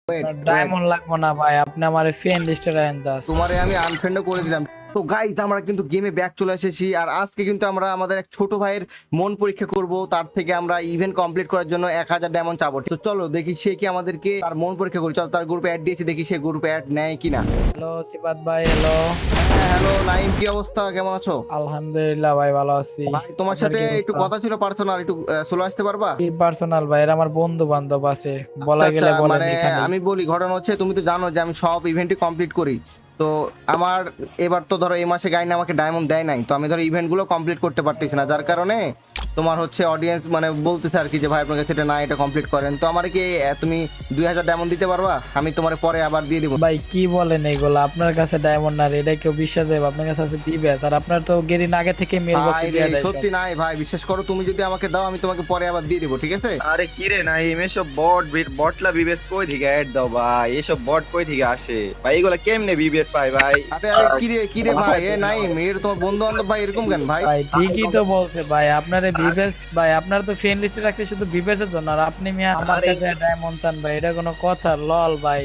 Wait wait, diamond লাগবো না ভাই, আপনি আমার ফ্রেন্ড লিস্টে রাখেন জাস্ট। তোমারে আমি আনফ্রেন্ডও করে দিলাম। তো গাইজ আমরা কিন্তু গেমে ব্যাক চলে এসেছি, আর আজকে কিন্তু আমরা আমাদের এক ছোট ভাইয়ের মন পরীক্ষা করব। তার থেকে আমরা ইভেন্ট কমপ্লিট করার জন্য 1000 ডায়মন্ড চাবো। তো চলো দেখি সে কি আমাদেরকে তার মন পরীক্ষা করি। চল তার গ্রুপে অ্যাড দিয়েছি, দেখি সে গ্রুপে অ্যাড নেয় কিনা। হ্যালো সিফাত ভাই, হ্যালো। হ্যাঁ হ্যালো নাইম, কি অবস্থা, কেমন আছো? আলহামদুলিল্লাহ ভাই, ভালো আছি। ভাই তোমার আপনার সাথে কি একটু অবস্থা? কথা ছিল পার্সোনাল, একটু সোলো আসতে পারবা? কি পার্সোনাল ভাই? এরা আমার বন্ধু বান্ধব আছে, আচ্ছা বলা আচ্ছা, গেলে বলেন মানে এখানেই। আমি বলি, ঘটনা হচ্ছে তুমি তো জানো যে আমি সব ইভেন্টই কমপ্লিট করি। তো আমার এবার তো ধরো এই মাসে গাইন আমাকে ডায়মন্ড দেয় নাই, তো আমি ধরো ইভেন্ট গুলো কমপ্লিট করতে পারতেছি না, যার কারণে তোমার হচ্ছে অডিয়েন্স মানে বলতেছে আর কি যে ভাই আপনার কাছে এটা না, এটা কমপ্লিট করেন। তো আমার কি তুমি 2000 ডায়মন্ড দিতে পারবা? আমি তোমার পরে আবার দিয়ে দিব। ভাই কি বলেন এইগুলো? আপনার কাছে ডায়মন্ড না রে, এটা কেউ বিশ্বাস দেবে? আপনার কাছে আছে বিবেস, আর আপনার তো গেরিন আগে থেকে মেল ভাই বক্সে রে দিয়ে দেয় সব। সত্যি নাই ভাই, বিশ্বাস করো, তুমি যদি আমাকে দাও আমি তোমাকে পরে আবার দিয়ে দিব, ঠিক আছে? আরে কিরে না এসব বটলা বিবেস কই থেকে অ্যাড দাও ভাই, এসব বট কই থেকে আসে ভাই, এগুলা কেমনে বিবেস পাই ভাই? আরে আরে কি রে ভাই, এ নাই মেয়ের তোমার বন্ধু বান্ধব ভাই এরকম কেন ভাই? ভাই ঠিকই তো বলছে ভাই, আপনারে বিবেস ভাই, আপনার তো ফ্রেন্ড লিস্টে রাখছে শুধু বিবেসের জন্য, আর আপনি মিয়া আমার আরে কাছে ডায়মন্ড চান ভাই? এটা কোনো কথা? লল ভাই।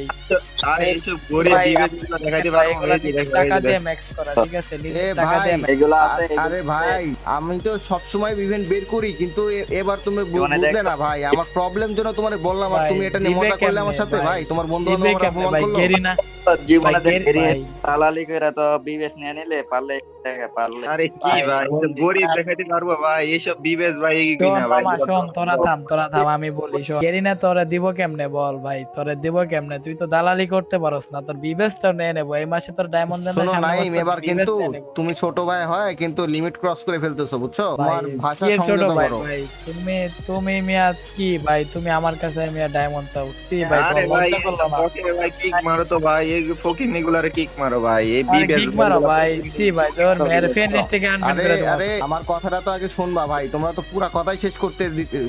আরে এইসব গরিব ভাই বিবেস আপনি গুলো দেখেন দেখাইতে ভাই, পারবো এগুলা এই যে নিজের দেখো, এই টাকা যে দিয়ে দেখো। ম্যাক্স করা, ঠিক আছে? এ নিজের টাকা ভাই, দিয়ে এগুলো আছে আরে ভাই আমি তো সব সময় ইভেন্ট বের করি, কিন্তু এবার তুমি বুঝলে না ভাই, আমার প্রবলেম জন্য তোমারে বললাম, আর ভাই তুমি এটা নিয়ে দিবে মজা করলে আমার কেমনে সাথে। ভাই? ভাই তোমার বন্ধু বান্ধব দিবে আমার কেমনে অপমান ভাই করলো। গেরিনা? ভাই জীবনে ভাই দালালি করে তো বিবেচ নিয়ে নিলে পারলে দেখা পারলে আরে কি ভাই ভাই, এসব গরিব দেখাইতে পারবো ভাই? এইসব বিবেস ভাই শোন কিনা ভাই? মামা, শোন, তোরা থাম, আমি বলি শোন। গেরিনা তোরে দিব কেমনে বল ভাই? তোরে দিব কেমনে? তুই তো দালালি করতে পারস না, তোর বিবেসটা নিয়ে নেবো এই মাসে, তোর ডায়মন্ড দেন না, শোনো সামনে মাসে নাইম, তোর এবার বিবেস কিন্তু নিয়ে নেবো। তুমি ছোট ভাই হয় কিন্তু লিমিট ক্রস করে ফেলতেছো, বুঝছো? ভাই তোমার ভাষা কি এর ছোট সংযত ভাই? করো। ভাই তুমি তুমি মিয়া কি ভাই, তুমি আমার কাছে মিয়া ডায়মন্ড চাও? সি ভাই, আরে তোমার ভাই লজ্জা করলো না? বটে ভাই, কিক মারো তো ভাই, এই ফকিন্নি গুলারে কিক মারো ভাই, এই আরে বিবেস কিক মারো ভাই, সি ভাই, তোর মেয়ের ফ্রেন্ড লিস্ট থেকে আনফ্রেন্ড আরে করে দেবো। আরে আমার কথাটা তো আগে শুনবা ভাই, তোমরা তো পুরা কথাই শেষ করতে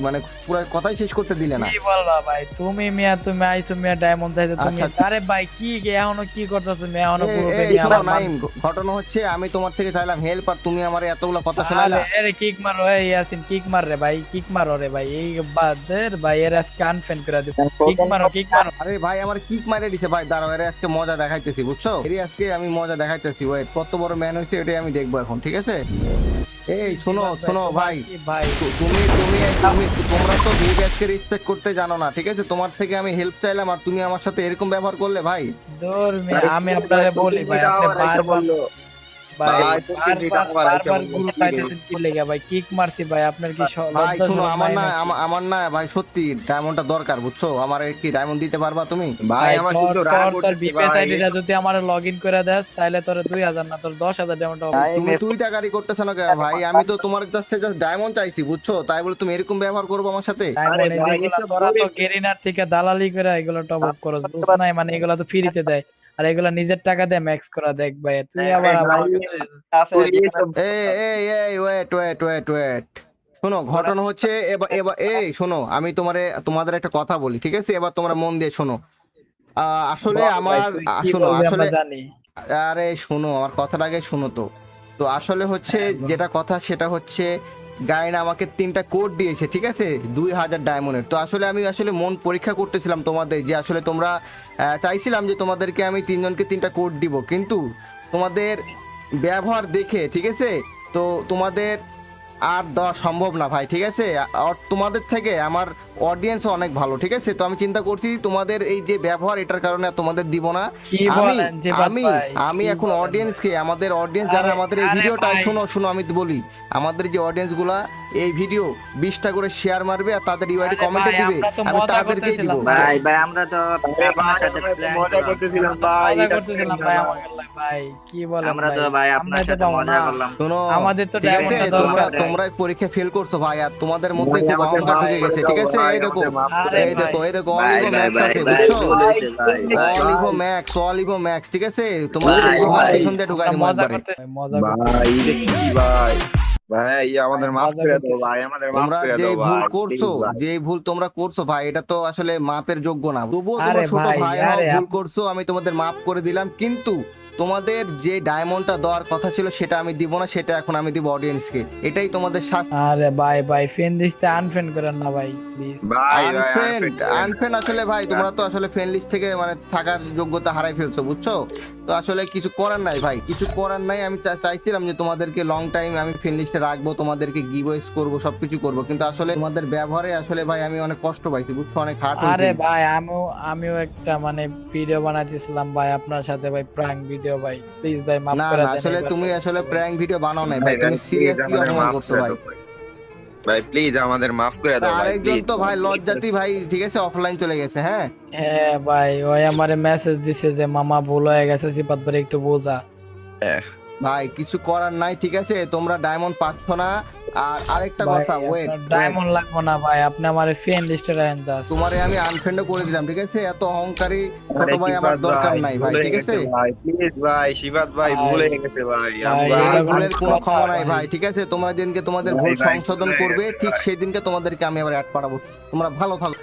মানে পুরা কথাই শেষ করতে দিলে না। কি বলবা ভাই? তুমি মিয়া, তুমি আইছো মিয়া ডায়মন্ড চাইতে তুমি? আচ্ছা আরে ভাই কি এখনো কি করতেছো মিয়া? এখনো গ্রুপে এই নিয়ে শোনো আমার নাইম, ঘটনা হচ্ছে আমি তোমার থেকে চাইলাম হেল্প, আর তুমি আমার এতগুলো কথা শোনাইলা। আরে আরে কিক মারো, এই ইয়াসিন কিক মার রে ভাই, কিক মারো রে ভাই, এই বাদের ভাই এর আজকে আনফ্রেন্ড করে দিব। কিক মারো, কিক মারো। আরে ভাই আমার কিক মারে দিছে ভাই, দাঁড়াও এর আজকে মজা দেখাইতেছি, বুঝছো? এর আজকে আমি মজা দেখাইতেছি, ওয়েট, কত বড় ম্যান হইছে এটাই আমি দেখবো এখন, ঠিক আছে? এই শোনো শোনো ভাই, কি ভাই? তুমি তুমি তুমি তোমরা তো বিবেককে রেসপেক্ট করতে জানো না, ঠিক আছে? তোমার থেকে আমি হেল্প চাইলাম আর তুমি আমার সাথে এরকম ব্যবহার করলে ভাই। দূর মিয়া, আমি আপনারে বলি ভাই, আপনি বারবার ভাই ভাই, ফকিন্নিটা আবার আইসা বারবার বললো। গুরু খাইতেছেন কি লেগে ভাই? কিক মারছি ভাই, আপনার কি ভাই লজ্জা শোনো, শরম আমার নাই না নাকি? আমার না ভাই, সত্যি ডায়মন্ডটা দরকার, বুঝছো? আমার কি ডায়মন্ড দিতে পারবা তুমি? ভাই ভাই আমার তোর কিন্তু রাগ তোর তোর করতেছে বিপিএস ভাই। আইডিটা যদি আমার লগ ইন করে দেস, তাহলে তোর 2000 না, তোর 10,000 ডায়মন্ড হবে। তুমি তুই টাকারি করতেছ না কেন ভাই? আমি তো তোমার কাছ থেকে জাস্ট ডায়মন্ড চাইছি, বুঝছো? তাই বলে তুমি এরকম ব্যবহার করবো আমার সাথে? ডায়মন্ড এই ভাই, যেগুলা এসব তোরা তো গরিব গেরিনার থেকে দালালি করে এগুলো টপ আপ করস, বুঝ নাই? মানে এগুলা তো ফ্রিতে দেয়, আর এগুলা নিজের টাকা দিয়ে ম্যাক্স করা। দেখ ভাই তুই আবার ভাই, আমার কাছে আছে তুই জীবনে এসব এই ওয়েট, শোনো ঘটনা হচ্ছে এবার এবার এই শোনো, আমি তোমাদের একটা কথা বলি, ঠিক আছে? এবার তোমরা মন দিয়ে শোনো। আসলে বল ভাই, আমার তুই কি শোনো বলবি আসলে, আমরা জানি। আরে শোনো আমার কথাটা আগে শোনো তো। তো আসলে হচ্ছে হ্যাঁ, বল। যেটা কথা সেটা হচ্ছে, গাইন আমাকে 3টা কোড দিয়েছে, ঠিক আছে? 2000 ডায়মন্ডের। তো আসলে আমি আসলে মন পরীক্ষা করতেছিলাম তোমাদের, যে আসলে তোমরা চাইছিলাম যে তোমাদেরকে আমি 3জনকে 3টা কোড দিব, কিন্তু তোমাদের ব্যবহার দেখে, ঠিক আছে? তো তোমাদের আর দেওয়া সম্ভব না ভাই, ঠিক আছে? আর তোমাদের থেকে আমার অডিয়েন্স অনেক ভালো, ঠিক আছে? তো আমি চিন্তা করছি তোমাদের এই যে ব্যবহার, এটার কারণে আর তোমাদের দিব না। কি আমি বলেন জিবাত আমি ভাই? আমি কি এখন বলেন অডিয়েন্সকে, আমাদের অডিয়েন্স ভাই? যারা আরে আমাদের এই আরে ভিডিওটা, ভাই, শোনো শোনো আমি বলি, আমাদের যে অডিয়েন্স গুলা এই ভিডিও 20টা করে শেয়ার মারবে আর তাদের ইউআইডি আরে কমেন্টে ভাই দিবে, আমরা তো আমি মজা তাদেরকেই দিব। করতেছিলাম ভাই। ভাই ভাই আমরা তো আরে ভাই, আপনার সাথে আমরা তো প্ল্যান মজা করলাম, করতেছিলাম আমরা তো ভাই, মজা এটা করতেছিলাম কেমনে ভাই, ভাই? আমার আল্লাহ ভাই কি বলেন আমরা ভাই? তো ভাই আমরা আপনার তো সাথে পাবো মজা না, করলাম। শোনো আমাদের তো ঠিক আছে, ডায়মন্ডটা তোমরা দরকার ভাই। তোমরা পরীক্ষা ফেল করছো ভাই, আর তোমাদের মধ্যে ভাই খুব আমাকে অহংকার মাফ ঢুকে করে গেছে, দাও ঠিক আছে? ভাই, এই দেখো, আমাকে মাফ করে আরে দাও। এই দেখো, এই দেখো, ভাই অলিভো ভাই ম্যাক্স ভাই আছে, ভাই বুঝছো? ভুল হয়েছে ভাই ভাই অলিভো ম্যাক্স, ঠিক আছে? তোমাদের ভাই ইভো ভাই পিছন দিয়ে আমরা ঢুকাই দিব মজা একবারে। করতেছি, মজা ভাই করতেছি এটা কি ভাই? ভাই ভাই, আমাদের মাফ মজা করে দাও করতেছি। ভাই, আমাদের মাফ তোমরা করে যে দাও ভুল ভাই, করছো, প্লিজ ভাই। যে ভুল তোমরা করছো ভাই, এটা তো আসলে মাপের যোগ্য না। তবুও তোমরা আরে ছোট ভাই, ভাই হও, আরে ভুল করছো, আমি তোমাদের মাফ করে দিলাম, কিন্তু তোমাদের যে ডায়মন্ডটা দেওয়ার কথা ছিল সেটা আমি দিব না, সেটা এখন আমি দিব অডিয়েন্সকে। এটাই তোমাদের শাস্তি। আরে ভাই ফ্রেন্ড লিস্টে আনফ্রেন্ড করেন না ভাই প্লিজ। ভাই আনফ্রেন্ড আসলে ভাই তোমরা তো আসলে ফ্রেন্ড লিস্ট থেকে মানে থাকার যোগ্যতা হারাই ফেলছো, বুঝছো? তো আসলে কিছু করার নাই ভাই, কিছু করার নাই। আমি চাইছিলাম যে তোমাদেরকে লং টাইম আমি ফ্রেন্ড লিস্টে রাখবো, তোমাদেরকে গিভওয়েস করবো, সবকিছু করবো, কিন্তু আসলে তোমাদের ব্যবহারে আসলে ভাই আমি অনেক কষ্ট পাইছি, বুঝছো? অনেক হার্ট আরে ভাই আমিও একটা মানে ভিডিও বানাইতেছিলাম ভাই আপনার সাথে ভাই, প্র্যাঙ্ক ভিডিও ভাই, প্লিজ ভাই মাফ না করে না দেন আসলে এবার তুমি ভাই। আসলে প্র্যাঙ্ক ভিডিও বানাও নাই ভাই, তুমি সিরিয়াসলি অপমান করছো ভাই। ভাই প্লিজ আমাদের মাফ করে দাও ভাই আরেকজন প্লিজ। তো ভাই লজ্জাতি ভাই, ঠিক আছে, অফলাইন চলে গেছে। হ্যাঁ হ্যাঁ ভাই ওই আমারে মেসেজ দিছে যে মামা ভুল হয়ে গেছে, সিপাত ভাই একটু বোঝা। ভাই কিছু করার নাই, ঠিক আছে, তোমরা ডায়মন্ড পাচ্ছ না। আর আরেকটা ভাই কথা, ওয়েট, ডায়মন্ড লাগবো না ভাই, আপনি আমারে ফ্রেন্ড লিস্টে রাখেন জাস্ট। তোমারে আমি আনফ্রেন্ডও করে দিলাম, ঠিক আছে? এত অহংকারী ছোট ভাই আমার দরকার নাই ভাই, ঠিক আছে? ভাই প্লিজ ভাই শিবাত ভাই ভাই, ভুল হয়ে গেছে ভাই। ভাই, আমরা এই এরকম ভুলের কোনো কথা ক্ষমা নাই ভাই। ভাই, ঠিক আছে? তোমরা যেদিনকে তোমাদের ভাই, ভুল ভাই, সংশোধন ভুল হয়ে করবে গেছে ঠিক ভাই। সেদিনকে তোমাদেরকে আমি আবার অ্যাড পাঠাবো। তোমরা ভালো থাকো।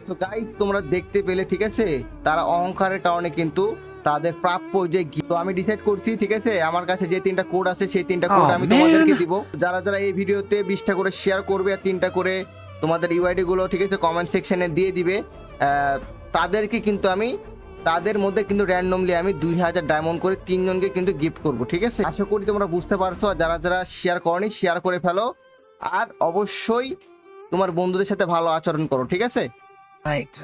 তো গাইস তোমরা দেখতে পেলে, ঠিক আছে, তারা অহংকারের কারণে কিন্তু তাদের প্রাপ্য যে তো আমি ডিসাইড করছি, ঠিক আছে, আমার কাছে যে 3টা কোড আছে সেই 3টা কোড আমি তোমাদেরকে দিব। যারা যারা এই ভিডিওতে 20টা করে শেয়ার করবে আর 3টা করে তোমাদের ইউআইডি গুলো, ঠিক আছে, কমেন্ট সেকশনে দিয়ে দিবে, তাদেরকে কিন্তু আমি তাদের মধ্যে কিন্তু র্যান্ডমলি আমি 2000 ডায়মন্ড করে 3 জনকে কিন্তু গিফট করব, ঠিক আছে? আশা করি তোমরা বুঝতে পারছো। আর যারা যারা শেয়ার করনি শেয়ার করে ফেলো, আর অবশ্যই তোমার বন্ধুদের সাথে ভালো আচরণ করো, ঠিক আছে? Right.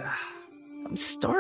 I'm starting.